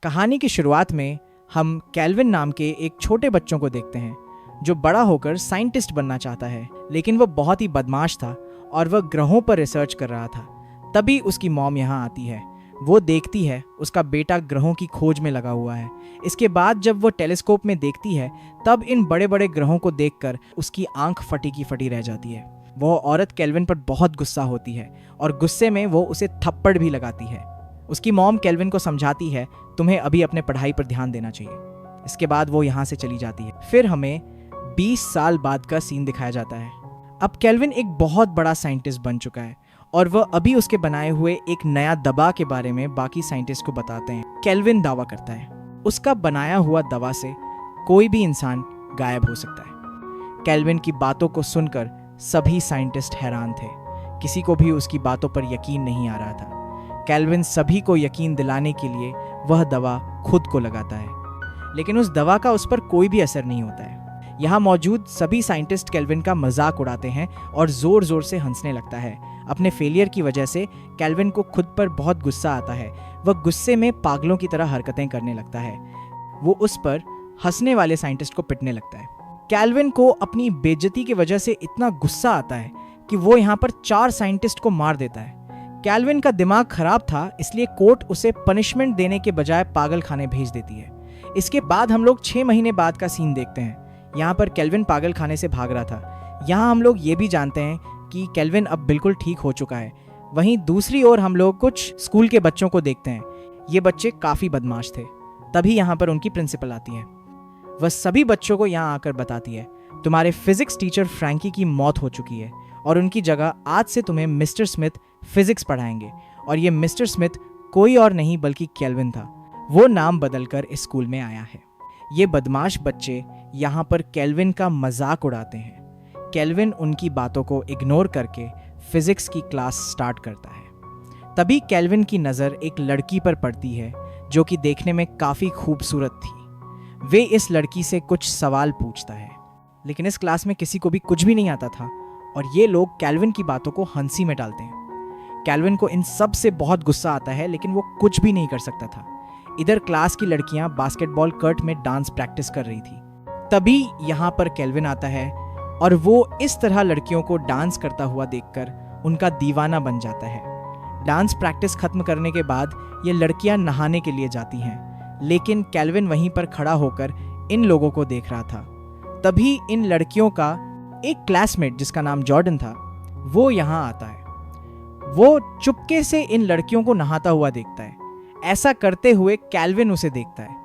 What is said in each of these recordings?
कहानी की शुरुआत में हम कैल्विन नाम के एक छोटे बच्चों को देखते हैं जो बड़ा होकर साइंटिस्ट बनना चाहता है, लेकिन वह बहुत ही बदमाश था और वह ग्रहों पर रिसर्च कर रहा था। तभी उसकी मॉम यहाँ आती है। वो देखती है उसका बेटा ग्रहों की खोज में लगा हुआ है। इसके बाद जब वो टेलीस्कोप में देखती है तब इन बड़े बड़े ग्रहों को देखकर उसकी आंख फटी की फटी रह जाती है। वो औरत कैल्विन पर बहुत गुस्सा होती है और गुस्से में वो उसे थप्पड़ भी लगाती है। उसकी मॉम कैल्विन को समझाती है, तुम्हें अभी अपने पढ़ाई पर ध्यान देना चाहिए। इसके बाद वो यहाँ से चली जाती है। फिर हमें 20 साल बाद का सीन दिखाया जाता है। अब कैल्विन एक बहुत बड़ा साइंटिस्ट बन चुका है और वह अभी उसके बनाए हुए एक नया दवा के बारे में बाकी साइंटिस्ट को बताते हैं। कैल्विन दावा करता है उसका बनाया हुआ दवा से कोई भी इंसान गायब हो सकता है। कैल्विन की बातों को सुनकर सभी साइंटिस्ट हैरान थे। किसी को भी उसकी बातों पर यकीन नहीं आ रहा था। कैल्विन सभी को यकीन दिलाने के लिए वह दवा खुद को लगाता है, लेकिन उस दवा का उस पर कोई भी असर नहीं होता है। यहाँ मौजूद सभी साइंटिस्ट कैल्विन का मजाक उड़ाते हैं और जोर जोर से हंसने लगता है। अपने फेलियर की वजह से कैल्विन को खुद पर बहुत गुस्सा आता है। वह गुस्से में पागलों की तरह हरकतें करने लगता है। वो उस पर हंसने वाले साइंटिस्ट को पिटने लगता है। कैल्विन को अपनी बेइज्जती की वजह से इतना गुस्सा आता है कि वो यहाँ पर 4 साइंटिस्ट को मार देता है। कैल्विन का दिमाग खराब था, इसलिए कोर्ट उसे पनिशमेंट देने के बजाय पागल खाने भेज देती है। इसके बाद हम लोग 6 महीने बाद का सीन देखते हैं। यहाँ पर कैल्विन पागल खाने से भाग रहा था। यहाँ हम लोग ये भी जानते हैं कि कैल्विन अब बिल्कुल ठीक हो चुका है। वहीं दूसरी ओर हम लोग कुछ स्कूल के बच्चों को देखते हैं। ये बच्चे काफ़ी बदमाश थे। तभी यहाँ पर उनकी प्रिंसिपल आती है। वह सभी बच्चों को यहाँ आकर बताती है, तुम्हारे फिजिक्स टीचर फ्रैंकी की मौत हो चुकी है और उनकी जगह आज से तुम्हें मिस्टर स्मिथ फिजिक्स पढ़ाएंगे। और ये मिस्टर स्मिथ कोई और नहीं बल्कि कैल्विन था। वो नाम बदलकर इस स्कूल में आया है। ये बदमाश बच्चे यहाँ पर कैल्विन का मजाक उड़ाते हैं। कैल्विन उनकी बातों को इग्नोर करके फिजिक्स की क्लास स्टार्ट करता है। तभी कैल्विन की नज़र एक लड़की पर पड़ती है जो कि देखने में काफ़ी खूबसूरत थी। वे इस लड़की से कुछ सवाल पूछता है, लेकिन इस क्लास में किसी को भी कुछ भी नहीं आता था और ये लोग कैल्विन की बातों को हंसी में डालते हैं। कैल्विन को इन सब से बहुत गुस्सा आता है, लेकिन वो कुछ भी नहीं कर सकता था। इधर क्लास की लड़कियां बास्केटबॉल कोर्ट में डांस प्रैक्टिस कर रही थी। तभी यहाँ पर कैल्विन आता है और वो इस तरह लड़कियों को डांस करता हुआ देखकर उनका दीवाना बन जाता है। डांस प्रैक्टिस खत्म करने के बाद ये लड़कियां नहाने के लिए जाती हैं, लेकिन कैल्विन वहीं पर खड़ा होकर इन लोगों को देख रहा था। तभी इन लड़कियों का एक क्लासमेट जिसका नाम जॉर्डन था, वो यहाँ आता है। वो चुपके से इन लड़कियों को नहाता हुआ देखता है। ऐसा करते हुए कैल्विन उसे देखता है।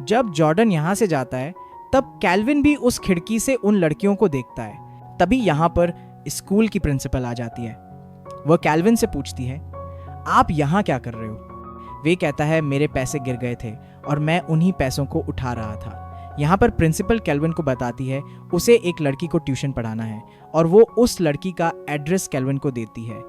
जब जॉर्डन यहाँ से जाता है तब कैल्विन भी उस खिड़की से उन लड़कियों को देखता है। तभी यहाँ पर स्कूल की प्रिंसिपल आ जाती है। वह कैल्विन से पूछती है, आप यहाँ क्या कर रहे हो? वे कहता है, मेरे पैसे गिर गए थे और मैं उन्हीं पैसों को उठा रहा था। यहाँ पर प्रिंसिपल कैल्विन को बताती है उसे एक लड़की को ट्यूशन पढ़ाना है और वो उस लड़की का एड्रेस कैल्विन को देती है।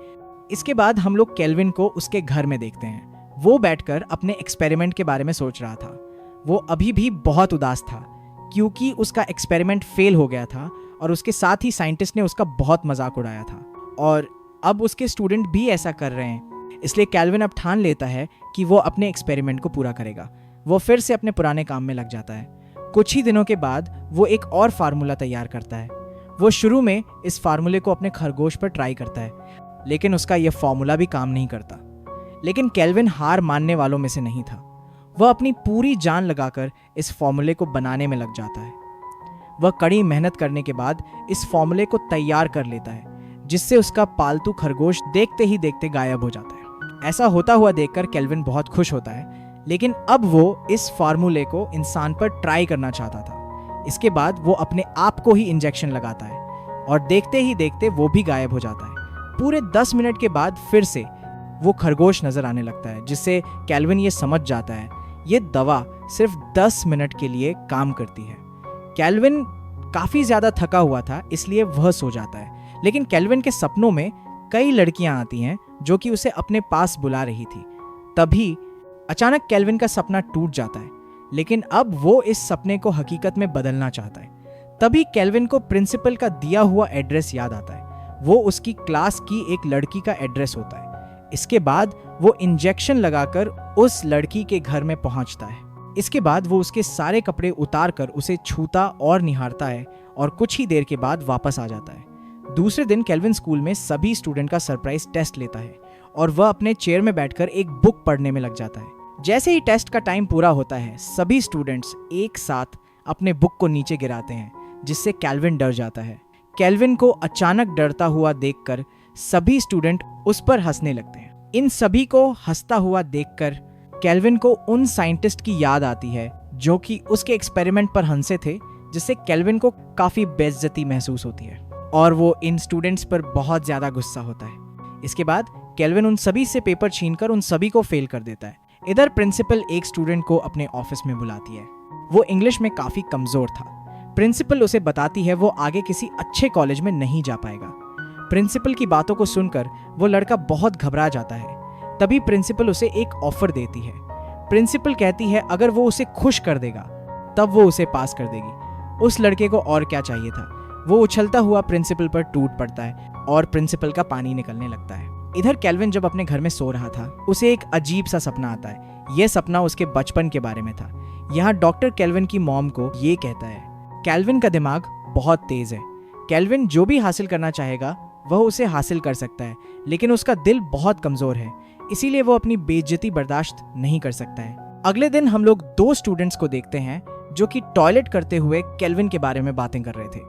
इसके बाद हम लोग कैल्विन को उसके घर में देखते हैं। वो बैठकर अपने एक्सपेरिमेंट के बारे में सोच रहा था। वो अभी भी बहुत उदास था क्योंकि उसका एक्सपेरिमेंट फेल हो गया था और उसके साथ ही साइंटिस्ट ने उसका बहुत मजाक उड़ाया था और अब उसके स्टूडेंट भी ऐसा कर रहे हैं। इसलिए कैल्विन अब ठान लेता है कि वो अपने एक्सपेरिमेंट को पूरा करेगा। वो फिर से अपने पुराने काम में लग जाता है। कुछ ही दिनों के बाद वो एक और फार्मूला तैयार करता है। वो शुरू में इस फार्मूले को अपने खरगोश पर ट्राई करता है, लेकिन उसका यह फॉर्मूला भी काम नहीं करता। लेकिन कैल्विन हार मानने वालों में से नहीं था। वह अपनी पूरी जान लगाकर इस फॉर्मूले को बनाने में लग जाता है। वह कड़ी मेहनत करने के बाद इस फॉर्मूले को तैयार कर लेता है, जिससे उसका पालतू खरगोश देखते ही देखते गायब हो जाता है। ऐसा होता हुआ देखकर कैल्विन बहुत खुश होता है, लेकिन अब वो इस फार्मूले को इंसान पर ट्राई करना चाहता था। इसके बाद वो अपने आप को ही इंजेक्शन लगाता है और देखते ही देखते वो भी गायब हो जाता है। पूरे 10 मिनट के बाद फिर से वो खरगोश नजर आने लगता है, जिससे कैल्विन ये समझ जाता है ये दवा सिर्फ 10 मिनट के लिए काम करती है। कैल्विन काफी ज्यादा थका हुआ था, इसलिए वह सो जाता है। लेकिन कैल्विन के सपनों में कई लड़कियां आती हैं जो कि उसे अपने पास बुला रही थी। तभी अचानक कैल्विन का सपना टूट जाता है, लेकिन अब वो इस सपने को हकीकत में बदलना चाहता है। तभी कैल्विन को प्रिंसिपल का दिया हुआ एड्रेस याद आता है। वो उसकी क्लास की एक लड़की का एड्रेस होता है। इसके बाद वो इंजेक्शन लगाकर उस लड़की के घर में पहुंचता है। इसके बाद वो उसके सारे कपड़े उतार कर उसे छूता और निहारता है और कुछ ही देर के बाद वापस आ जाता है। दूसरे दिन केल्विन स्कूल में सभी स्टूडेंट का सरप्राइज टेस्ट लेता है और वह अपने चेयर में बैठकर एक बुक पढ़ने में लग जाता है। जैसे ही टेस्ट का टाइम पूरा होता है, सभी स्टूडेंट्स एक साथ अपने बुक को नीचे गिराते हैं, जिससे केल्विन डर जाता है। केल्विन को अचानक डरता हुआ देखकर सभी स्टूडेंट उस पर हंसने लगते हैं। इन सभी को हंसता हुआ देखकर केल्विन को उन साइंटिस्ट की याद आती है जो कि उसके एक्सपेरिमेंट पर हंसे थे, जिससे केल्विन को काफी बेइज्जती महसूस होती है और वो इन स्टूडेंट्स पर बहुत ज्यादा गुस्सा होता है। इसके बाद केल्विन उन सभी से पेपर छीनकर उन सभी को फेल कर देता है। इधर प्रिंसिपल एक स्टूडेंट को अपने ऑफिस में बुलाती है। वो इंग्लिश में काफी कमजोर था। प्रिंसिपल उसे बताती है वो आगे किसी अच्छे कॉलेज में नहीं जा पाएगा। प्रिंसिपल की बातों को सुनकर वो लड़का बहुत घबरा जाता है। तभी प्रिंसिपल उसे एक ऑफर देती है। प्रिंसिपल कहती है अगर वो उसे खुश कर देगा तब वो उसे पास कर देगी। उस लड़के को और क्या चाहिए था। वो उछलता हुआ प्रिंसिपल पर टूट पड़ता है और प्रिंसिपल का पानी निकलने लगता है। इधर केल्विन जब अपने घर में सो रहा था, उसे एक अजीब सा सपना आता है। यह सपना उसके बचपन के बारे में था। यहाँ डॉक्टर केल्विन की मॉम को ये कहता है, केल्विन का दिमाग बहुत तेज है। केल्विन जो भी हासिल करना चाहेगा वह उसे हासिल कर सकता है, लेकिन उसका दिल बहुत कमजोर है, इसीलिए वो अपनी बेइज्जती बर्दाश्त नहीं कर सकता है। अगले दिन हम लोग दो स्टूडेंट्स को देखते हैं जो कि टॉयलेट करते हुए केल्विन के बारे में बातें कर रहे थे।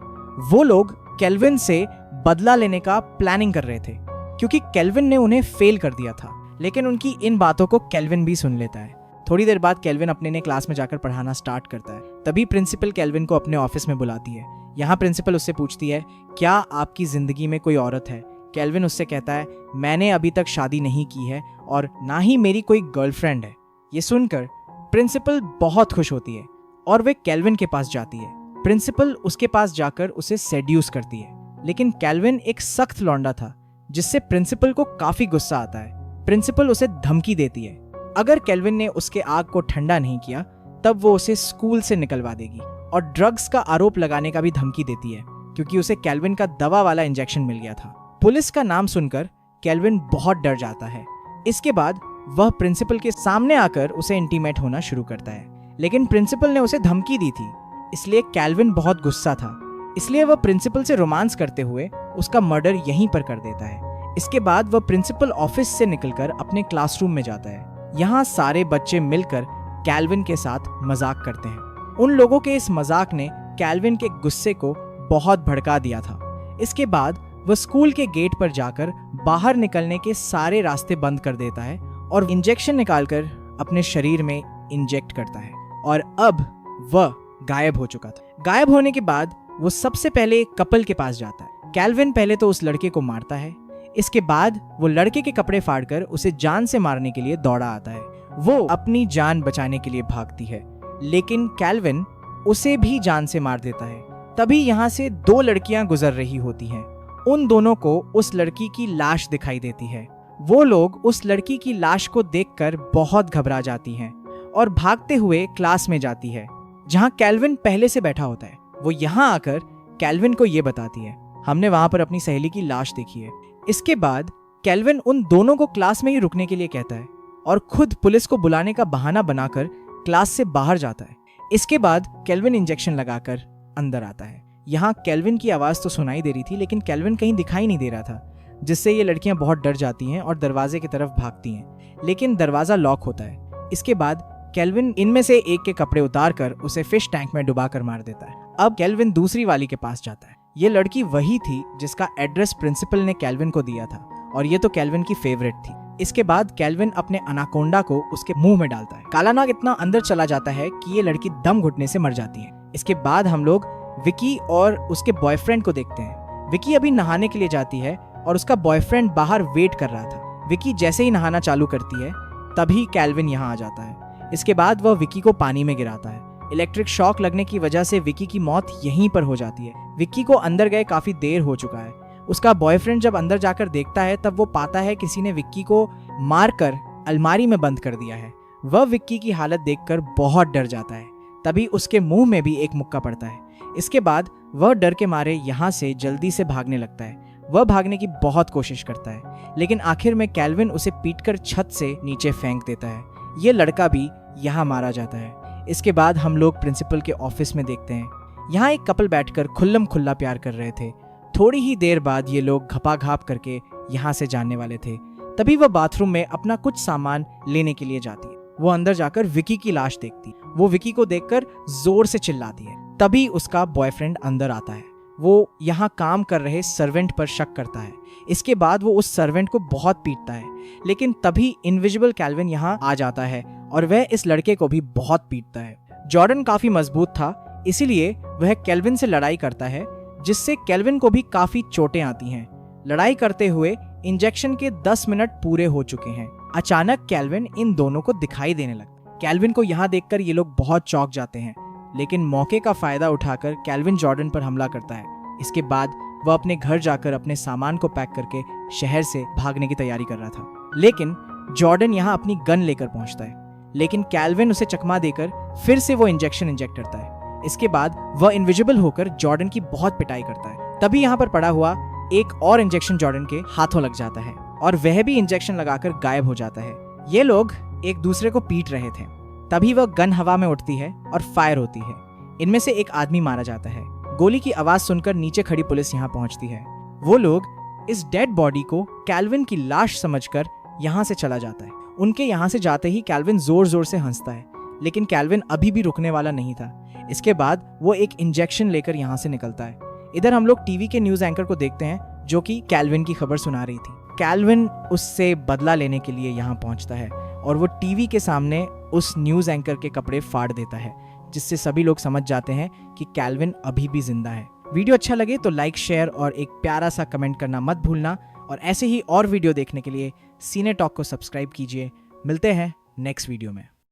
वो लोग केल्विन से बदला लेने का प्लानिंग कर रहे थे क्योंकि केल्विन ने उन्हें फेल कर दिया था। लेकिन उनकी इन बातों को केल्विन भी सुन लेता है। थोड़ी देर बाद केल्विन अपने ने क्लास में जाकर पढ़ाना स्टार्ट करता है। तभी प्रिंसिपल केल्विन को अपने ऑफिस में बुलाती है। यहाँ प्रिंसिपल उससे पूछती है, क्या आपकी जिंदगी में कोई औरत है? केल्विन उससे कहता है, मैंने अभी तक शादी नहीं की है और ना ही मेरी कोई गर्लफ्रेंड है। ये सुनकर प्रिंसिपल बहुत खुश होती है और वे केल्विन के पास जाती है। प्रिंसिपल उसके पास जाकर उसे सेड्यूस करती है, लेकिन केल्विन एक सख्त लौंडा था, जिससे प्रिंसिपल को काफी गुस्सा आता है। प्रिंसिपल उसे धमकी देती है, अगर केल्विन ने उसके आग को ठंडा नहीं किया तब वो उसे स्कूल से निकलवा देगी, और ड्रग्स का आरोप लगाने का भी धमकी देती है क्योंकि उसे केल्विन का दवा वाला इंजेक्शन मिल गया था। पुलिस का नाम सुनकर केल्विन बहुत डर जाता है। इसके बाद वह प्रिंसिपल के सामने आकर उसे इंटीमेट होना शुरू करता है, लेकिन प्रिंसिपल ने उसे धमकी दी थी, इसलिए केल्विन बहुत गुस्सा था। इसलिए वह प्रिंसिपल से रोमांस करते हुए उसका मर्डर यहीं पर कर देता है। इसके बाद वह प्रिंसिपल ऑफिस से निकलकर अपने क्लासरूम में जाता है। यहाँ सारे बच्चे मिलकर केल्विन के साथ मजाक करते हैं। उन लोगों के इस मजाक ने केल्विन के गुस्से को बहुत भड़का दिया था। इसके बाद वह स्कूल के गेट पर जाकर बाहर निकलने के सारे रास्ते बंद कर देता है और इंजेक्शन निकालकर अपने शरीर में इंजेक्ट करता है, और अब वह गायब हो चुका था। गायब होने के बाद वो सबसे पहले एक कपल के पास जाता है। केल्विन पहले तो उस लड़के को मारता है। इसके बाद वो लड़के के कपड़े फाड़कर उसे जान से मारने के लिए दौड़ा आता है। वो अपनी जान बचाने के लिए भागती है, लेकिन केल्विन उसे भी जान से मार देता है। तभी यहाँ से दो लड़कियां गुजर रही होती हैं। उन दोनों को उस लड़की की लाश दिखाई देती है। वो लोग उस लड़की की लाश को देखकर बहुत घबरा जाती हैं और भागते हुए क्लास में जाती है, जहाँ केल्विन पहले से बैठा होता है। वो यहाँ आकर केल्विन को ये बताती है, हमने वहां पर अपनी सहेली की लाश देखी है। इसके बाद केल्विन उन दोनों को क्लास में ही रुकने के लिए कहता है और खुद पुलिस को बुलाने का बहाना बनाकर क्लास से बाहर जाता है। इसके बाद केल्विन इंजेक्शन लगाकर अंदर आता है। यहाँ केल्विन की आवाज तो सुनाई दे रही थी, लेकिन केल्विन कहीं दिखाई नहीं दे रहा था, जिससे ये लड़कियां बहुत डर जाती हैं और दरवाजे की तरफ भागती हैं, लेकिन दरवाजा लॉक होता है। इसके बाद केल्विन इनमें से एक के कपड़े उतारकर उसे फिश टैंक में डुबाकर मार देता है। अब केल्विन दूसरी वाली के पास जाता है। ये लड़की वही थी जिसका एड्रेस प्रिंसिपल ने केल्विन को दिया था, और ये तो केल्विन की फेवरेट थी। इसके बाद केल्विन अपने अनाकोंडा को उसके मुंह में डालता है। काला नाग इतना अंदर चला जाता है कि ये लड़की दम घुटने से मर जाती है। इसके बाद हम लोग विकी और उसके बॉयफ्रेंड को देखते हैं। विकी अभी नहाने के लिए जाती है और उसका बॉयफ्रेंड बाहर वेट कर रहा था। विकी जैसे ही नहाना चालू करती है तभी केल्विन यहाँ आ जाता है। इसके बाद वह विकी को पानी में गिराता है। इलेक्ट्रिक शॉक लगने की वजह से विकी की मौत यहीं पर हो जाती है। विकी को अंदर गए काफी देर हो चुका है। उसका बॉयफ्रेंड जब अंदर जाकर देखता है तब वो पाता है किसी ने विक्की को मारकर अलमारी में बंद कर दिया है। वह विक्की की हालत देखकर बहुत डर जाता है। तभी उसके मुंह में भी एक मुक्का पड़ता है। इसके बाद वह डर के मारे यहाँ से जल्दी से भागने लगता है। वह भागने की बहुत कोशिश करता है, लेकिन आखिर में कैल्विन उसे पीटकर छत से नीचे फेंक देता है। ये लड़का भी यहाँ मारा जाता है। इसके बाद हम लोग प्रिंसिपल के ऑफिस में देखते हैं। यहाँ एक कपल बैठकर खुल्लम खुल्ला प्यार कर रहे थे। थोड़ी ही देर बाद ये लोग घपाघाप करके यहाँ से जाने वाले थे। तभी वह बाथरूम में अपना कुछ सामान लेने के लिए जाती है। वो अंदर जाकर विकी की लाश देखती। वो विकी को देखकर जोर से चिल्लाती है। तभी उसका बॉयफ्रेंड अंदर आता है। वो यहाँ काम कर रहे सर्वेंट पर शक करता है। इसके बाद वो उस सर्वेंट को बहुत पीटता है, लेकिन तभी इनविजिबल कैल्विन यहाँ आ जाता है और वह इस लड़के को भी बहुत पीटता है। जॉर्डन काफी मजबूत था, इसीलिए वह कैल्विन से लड़ाई करता है, जिससे कैल्विन को भी काफी चोटें आती हैं। लड़ाई करते हुए इंजेक्शन के 10 मिनट पूरे हो चुके हैं। अचानक कैल्विन इन दोनों को दिखाई देने लगता। कैल्विन को यहाँ देखकर ये लोग बहुत चौंक जाते हैं, लेकिन मौके का फायदा उठाकर कैल्विन जॉर्डन पर हमला करता है। इसके बाद वह अपने घर जाकर अपने सामान को पैक करके शहर से भागने की तैयारी कर रहा था। लेकिन जॉर्डन यहाँ अपनी गन लेकर पहुंचता है, लेकिन कैल्विन उसे चकमा देकर फिर से वो इंजेक्शन इंजेक्ट करता है। इसके बाद वह इनविजिबल होकर जॉर्डन की बहुत पिटाई करता है। तभी यहाँ पर पड़ा हुआ एक और इंजेक्शन जॉर्डन के हाथों लग जाता है और वह भी इंजेक्शन लगाकर गायब हो जाता है। ये लोग एक दूसरे को पीट रहे थे। तभी वह गन हवा में उठती है और फायर होती है। इनमें से एक आदमी मारा जाता है। गोली की आवाज सुनकर नीचे खड़ी पुलिस यहाँ पहुंचती है। वो लोग इस डेड बॉडी को कैल्विन की लाश समझकर यहाँ से चला जाता है। उनके यहाँ से जाते ही कैल्विन जोर जोर से हंसता है, लेकिन कैल्विन अभी भी रुकने वाला नहीं था। इसके बाद वो एक इंजेक्शन लेकर यहाँ से निकलता है। इधर हम लोग टीवी के न्यूज एंकर को देखते हैं, जो कि कैल्विन की खबर सुना रही थी। कैल्विन उससे बदला लेने के लिए यहाँ पहुंचता है और वो टीवी के सामने उस न्यूज एंकर के कपड़े फाड़ देता है, जिससे सभी लोग समझ जाते हैं कि कैल्विन अभी भी जिंदा है। वीडियो अच्छा लगे तो लाइक, शेयर और एक प्यारा सा कमेंट करना मत भूलना। और ऐसे ही और वीडियो देखने के लिए सीने टॉक को सब्सक्राइब कीजिए। मिलते हैं नेक्स्ट वीडियो में।